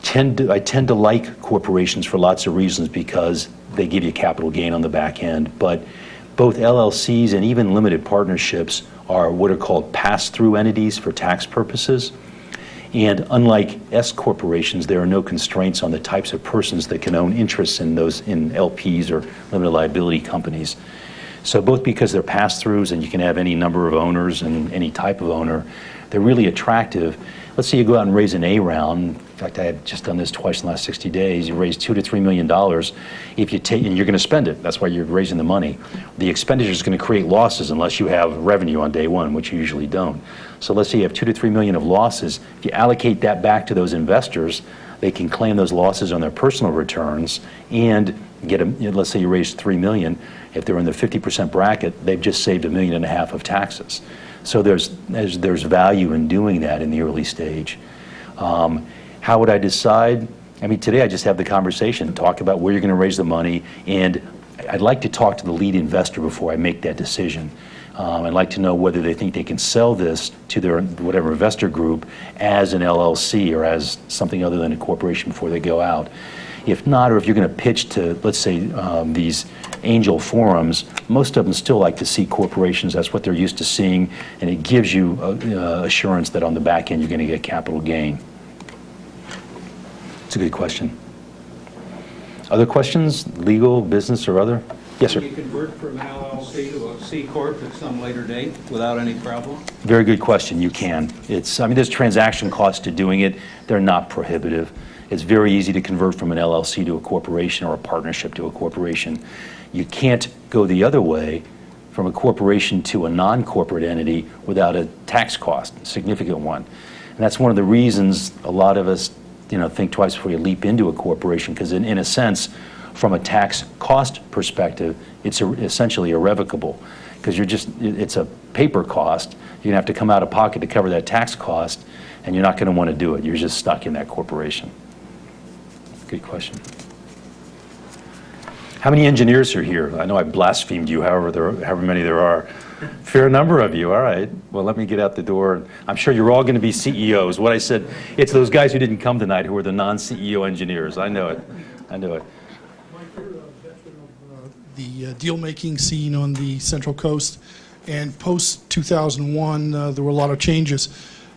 tend to like corporations for lots of reasons, because they give you capital gain on the back end. But both LLCs and even limited partnerships are what are called pass-through entities for tax purposes. And unlike S corporations, there are no constraints on the types of persons that can own interests in LPs or limited liability companies. So both because they're pass-throughs and you can have any number of owners and any type of owner, they're really attractive. Let's say you go out and raise an A round. In fact, I have just done this twice in the last 60 days. You raise $2 to $3 million. If you take, and you're going to spend it, that's why you're raising the money. The expenditure is going to create losses unless you have revenue on day one, which you usually don't. So let's say you have $2 to $3 million of losses. If you allocate that back to those investors, they can claim those losses on their personal returns and get them. Let's say you raise $3 million. If they're in the 50% bracket, they've just saved $1.5 million of taxes. So there's value in doing that in the early stage. How would I decide? I mean, today I just have the conversation, talk about where you're going to raise the money, and I'd like to talk to the lead investor before I make that decision. I'd like to know whether they think they can sell this to their whatever investor group as an LLC or as something other than a corporation before they go out. If not, or if you're going to pitch to, let's say, these angel forums, most of them still like to see corporations. That's what they're used to seeing, and it gives you assurance that on the back end you're going to get capital gain. It's a good question. Other questions? Legal, business, or other? Yes, sir. Can you convert from an LLC to a C Corp at some later date without any problem? Very good question. You can. There's transaction costs to doing it. They're not prohibitive. It's very easy to convert from an LLC to a corporation or a partnership to a corporation. You can't go the other way from a corporation to a non-corporate entity without a tax cost, a significant one. And that's one of the reasons a lot of us think twice before you leap into a corporation, because in a sense, from a tax cost perspective, it's essentially irrevocable, because it's a paper cost. You're gonna have to come out of pocket to cover that tax cost, and you're not gonna want to do it. You're just stuck in that corporation. Good question. How many engineers are here? I know I blasphemed you, however many there are. Fair number of you, all right. Well, let me get out the door. I'm sure you're all going to be CEOs. What I said, it's those guys who didn't come tonight who are the non-CEO engineers. I know it. I know it. Mike, you're a veteran of the deal-making scene on the Central Coast, and post-2001, there were a lot of changes.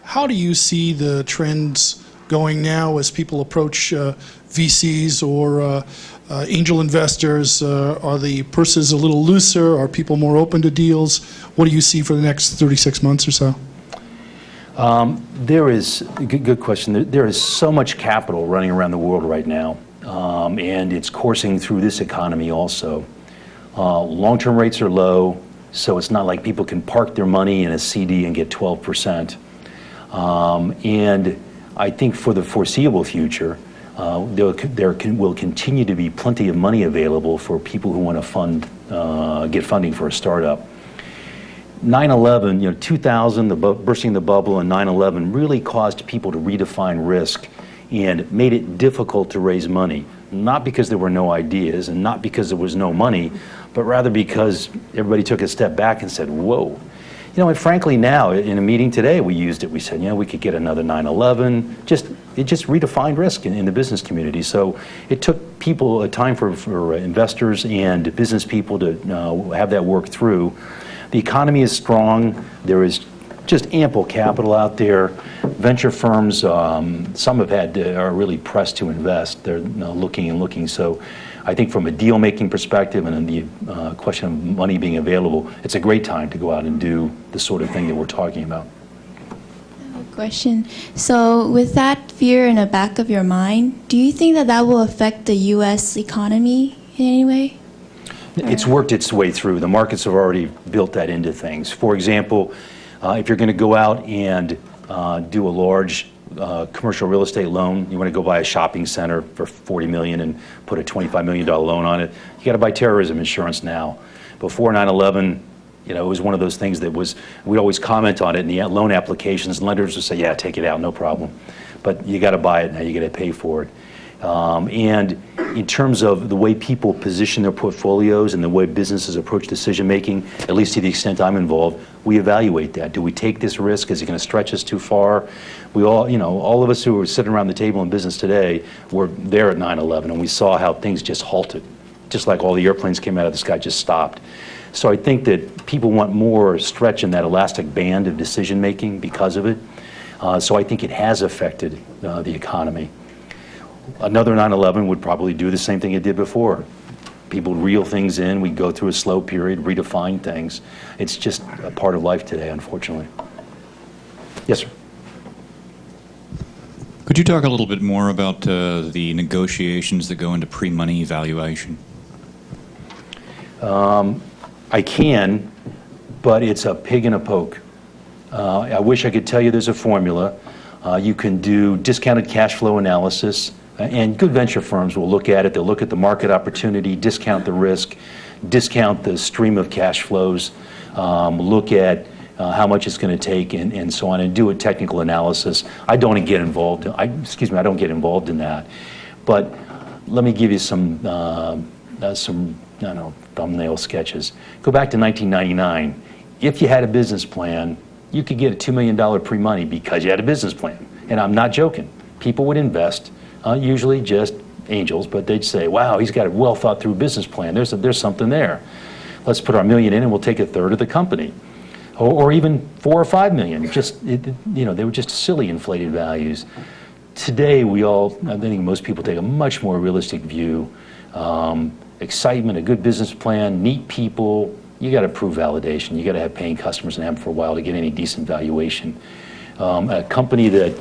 How do you see the trends going now as people approach VCs or angel investors? Are the purses a little looser? Are people more open to deals? What do you see for the next 36 months or so? There is, good question. There is so much capital running around the world right now, and it's coursing through this economy also. Long-term rates are low, so it's not like people can park their money in a CD and get 12%. And I think for the foreseeable future, there will continue to be plenty of money available for people who want to get funding for a startup. 9/11, 2000, bursting the bubble, and 9/11 really caused people to redefine risk and made it difficult to raise money. Not because there were no ideas and not because there was no money, but rather because everybody took a step back and said, whoa. And frankly now, in a meeting today, we used it. We said, we could get another 9/11. It just redefined risk in the business community. So it took people a time for investors and business people to have that work through. The economy is strong. There is just ample capital out there. Venture firms, some are really pressed to invest. They're looking and looking. So I think from a deal-making perspective and the question of money being available, it's a great time to go out and do the sort of thing that we're talking about. Question. So with that fear in the back of your mind, do you think that will affect the U.S. economy in any way? It's worked its way through. The markets have already built that into things. For example, if you're going to go out and do a large commercial real estate loan, you want to go buy a shopping center for $40 million and put a $25 million loan on it, you got to buy terrorism insurance now. Before 9/11, it was one of those things that we'd always comment on it in the loan applications, and lenders would say, yeah, take it out, no problem. But you got to buy it now, you got to pay for it. And in terms of the way people position their portfolios and the way businesses approach decision making, at least to the extent I'm involved, we evaluate that. Do we take this risk? Is it going to stretch us too far? We all of us who are sitting around the table in business today were there at 9/11, and we saw how things just halted, just like all the airplanes came out of the sky, just stopped. So I think that people want more stretch in that elastic band of decision making because of it. So I think it has affected the economy. Another 9/11 would probably do the same thing it did before. People reel things in, we go through a slow period, redefine things. It's just a part of life today, unfortunately. Yes, sir. Could you talk a little bit more about the negotiations that go into pre-money valuation? I can, but it's a pig in a poke. I wish I could tell you there's a formula. You can do discounted cash flow analysis, and good venture firms will look at it. They'll look at the market opportunity, discount the risk, discount the stream of cash flows, look at how much it's going to take, and so on, and do a technical analysis. I don't get involved in that. But let me give you some thumbnail sketches. Go back to 1999. If you had a business plan, you could get a $2 million pre-money because you had a business plan. And I'm not joking. People would invest, usually just angels, but they'd say, wow, he's got a well thought through business plan. There's something there. Let's put our $1 million in and we'll take a third of the company. Or even $4 or $5 million. They were just silly inflated values. Today, I think most people take a much more realistic view. Excitement, a good business plan, neat people. You got to prove validation. You got to have paying customers and have them for a while to get any decent valuation. A company that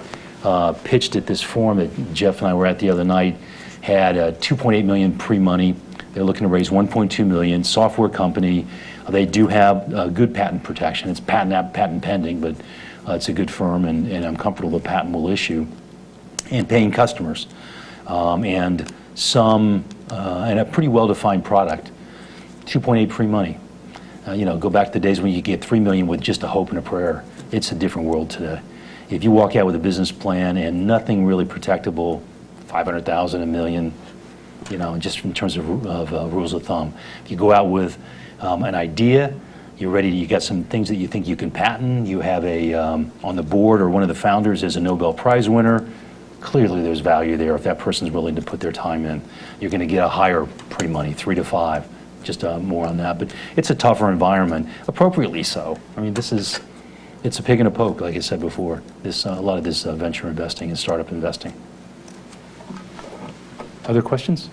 pitched at this forum that Jeff and I were at the other night had $2.8 million pre-money. They're looking to raise $1.2 million. Software company. They do have good patent protection. It's patent pending, but it's a good firm, and I'm comfortable the patent will issue. And paying customers, and a pretty well-defined product. 2.8 pre-money. Go back to the days when you get $3 million with just a hope and a prayer. It's a different world today. If you walk out with a business plan and nothing really protectable, $500,000, $1 million, just in terms of rules of thumb. If you go out with an idea, you're ready, you got some things that you think you can patent, you have on the board or one of the founders is a Nobel Prize winner, clearly there's value there if that person's willing to put their time in. You're going to get a higher pre-money, 3 to 5, just more on that. But it's a tougher environment, appropriately so. I mean, it's a pig in a poke, like I said before, a lot of this venture investing and startup investing. Other questions?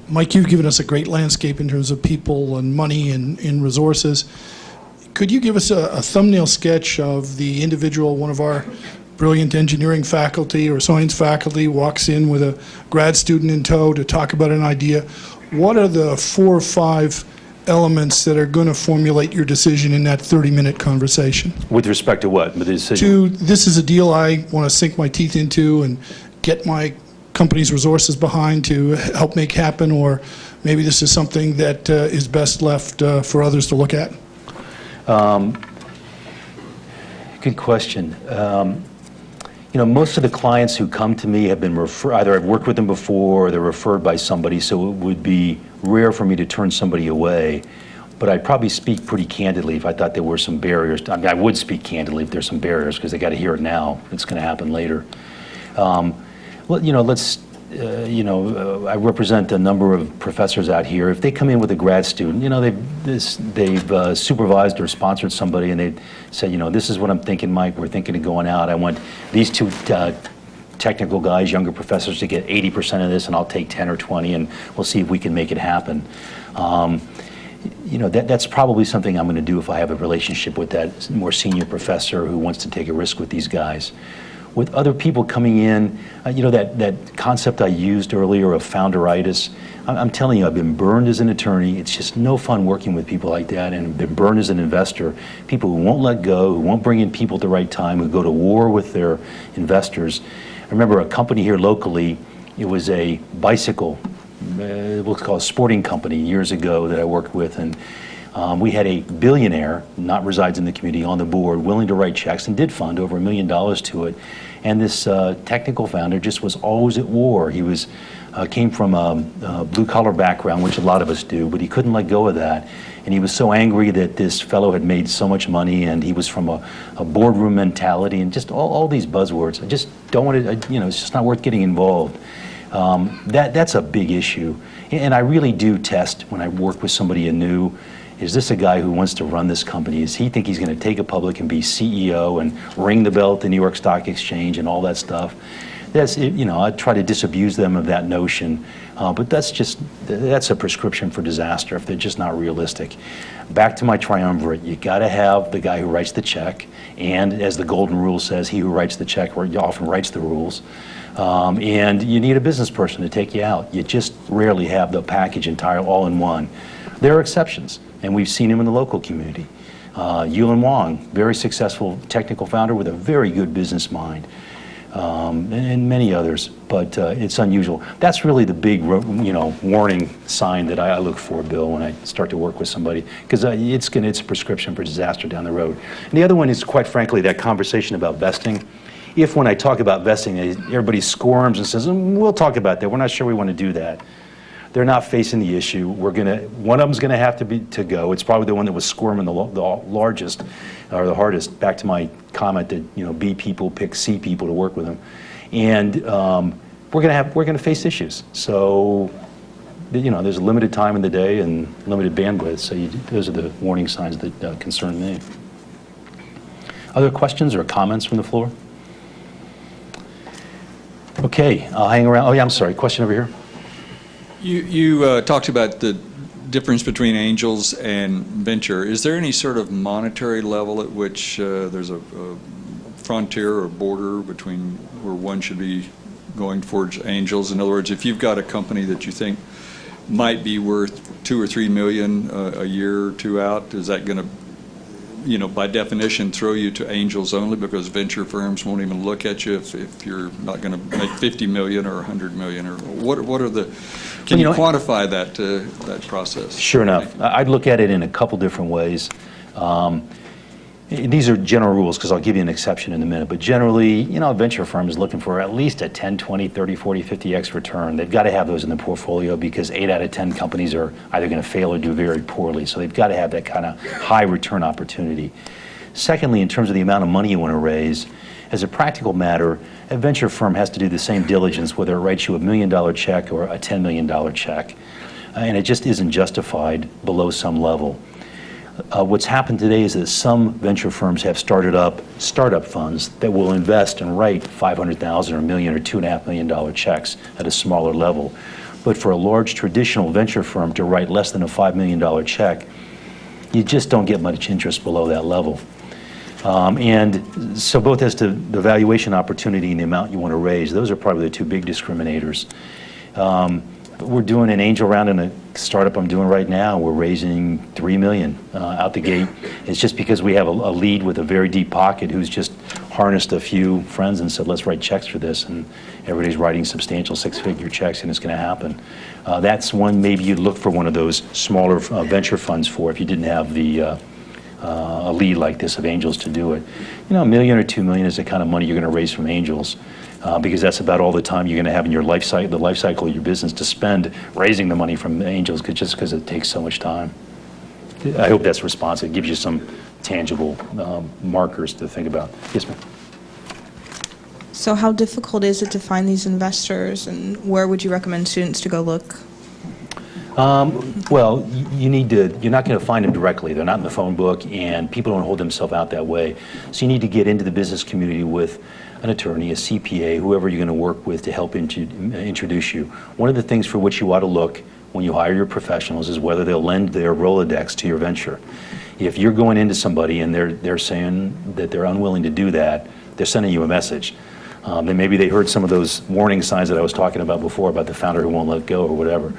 Mike, you've given us a great landscape in terms of people and money and resources. Could you give us a thumbnail sketch of the individual, one of our brilliant engineering faculty or science faculty walks in with a grad student in tow to talk about an idea? What are the 4 or 5 elements that are going to formulate your decision in that 30-minute conversation? With respect to what? The decision? To, this is a deal I want to sink my teeth into and get my company's resources behind to help make happen, or maybe this is something that is best left for others to look at? Good question. Most of the clients who come to me have been either I've worked with them before or they're referred by somebody, so it would be rare for me to turn somebody away. But I'd probably speak pretty candidly if I thought there were some barriers. I mean, I would speak candidly if there's some barriers because they got to hear it now. It's going to happen later. I represent a number of professors out here. If they come in with a grad student, they've supervised or sponsored somebody, and they say, this is what I'm thinking, Mike. We're thinking of going out. I want these 2 technical guys, younger professors, to get 80% of this, and I'll take 10 or 20, and we'll see if we can make it happen. That's probably something I'm going to do if I have a relationship with that more senior professor who wants to take a risk with these guys. With other people coming in, that concept I used earlier of founderitis, I'm telling you, I've been burned as an attorney. It's just no fun working with people like that, and I've been burned as an investor. People who won't let go, who won't bring in people at the right time, who go to war with their investors. I remember a company here locally, it was a bicycle, what's called a sporting company years ago that I worked with, and we had a billionaire, not resides in the community, on the board, willing to write checks and did fund over $1 million to it. And this technical founder just was always at war. He came from a blue-collar background, which a lot of us do, but he couldn't let go of that. And he was so angry that this fellow had made so much money, and he was from a boardroom mentality, and just all these buzzwords. I just don't want to, it's just not worth getting involved. That's a big issue. And I really do test when I work with somebody anew. Is this a guy who wants to run this company? Does he think he's going to take it public and be CEO and ring the bell at the New York Stock Exchange and all that stuff? I try to disabuse them of that notion, but that's a prescription for disaster if they're just not realistic. Back to my triumvirate, you got to have the guy who writes the check, and as the golden rule says, he who writes the check often writes the rules. And you need a business person to take you out. You just rarely have the package all in one. There are exceptions, and we've seen him in the local community. Yulin Wang, very successful technical founder with a very good business mind, and many others, but it's unusual. That's really the big, warning sign that I look for, Bill, when I start to work with somebody, because it's a prescription for disaster down the road. And the other one is, quite frankly, that conversation about vesting. If when I talk about vesting, everybody squirms and says, we'll talk about that, we're not sure we want to do that. They're not facing the issue. One of them's going to have to go. It's probably the one that was squirming the largest or the hardest. Back to my comment that B people pick C people to work with them, and we're going to face issues. So there's a limited time in the day and limited bandwidth. So those are the warning signs that concern me. Other questions or comments from the floor? Okay, I'll hang around. Oh yeah, I'm sorry. Question over here. You talked about the difference between angels and venture. Is there any sort of monetary level at which there's a frontier or border between where one should be going towards angels? In other words, if you've got a company that you think might be worth $2 or $3 million a year or two out, is that going to, by definition, throw you to angels only because venture firms won't even look at you if you're not going to make $50 million or $100 million? Or what are the? Can you quantify that process? Sure enough. I'd look at it in a couple different ways. These are general rules, because I'll give you an exception in a minute, but generally, a venture firm is looking for at least a 10, 20, 30, 40, 50x return. They've got to have those in the portfolio, because 8 out of 10 companies are either going to fail or do very poorly. So they've got to have that kind of high return opportunity. Secondly, in terms of the amount of money you want to raise, as a practical matter, a venture firm has to do the same diligence whether it writes you $1 million check or a $10 million check. And it just isn't justified below some level. What's happened today is that some venture firms have started up startup funds that will invest and write $500,000 or $1 million or $2.5 million checks at a smaller level. But for a large traditional venture firm to write less than a $5 million check, you just don't get much interest below that level. And so both as to the valuation opportunity and the amount you want to raise, those are probably the two big discriminators. We're doing an angel round in a startup I'm doing right now. We're raising $3 million out the gate. It's just because we have a lead with a very deep pocket who's just harnessed a few friends and said, let's write checks for this. And everybody's writing substantial 6-figure checks, and it's going to happen. That's one maybe you'd look for one of those smaller venture funds for if you didn't have the a lead like this of angels to do it. $1 million or $2 million is the kind of money you're going to raise from angels. Because that's about all the time you're going to have in your life cycle, the life cycle of your business, to spend raising the money from angels, just because it takes so much time. I hope that's responsive. It gives you some tangible markers to think about. Yes, ma'am. So how difficult is it to find these investors, and where would you recommend students to go look? Well, you're not going to find them directly. They're not in the phone book, and people don't hold themselves out that way. So you need to get into the business community with an attorney, a CPA, whoever you're going to work with to help introduce you. One of the things for which you ought to look when you hire your professionals is whether they'll lend their Rolodex to your venture. If you're going into somebody and they're saying that they're unwilling to do that, they're sending you a message. Then maybe they heard some of those warning signs that I was talking about before about the founder who won't let go or whatever.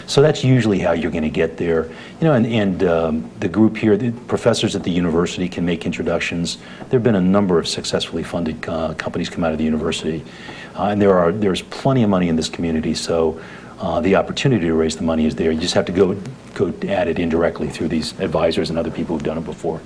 So that's usually how you're going to get there. The group here, the professors at the university can make introductions. There have been a number of successfully funded companies come out of the university. And there's plenty of money in this community, so the opportunity to raise the money is there. You just have to go at it indirectly through these advisors and other people who've done it before.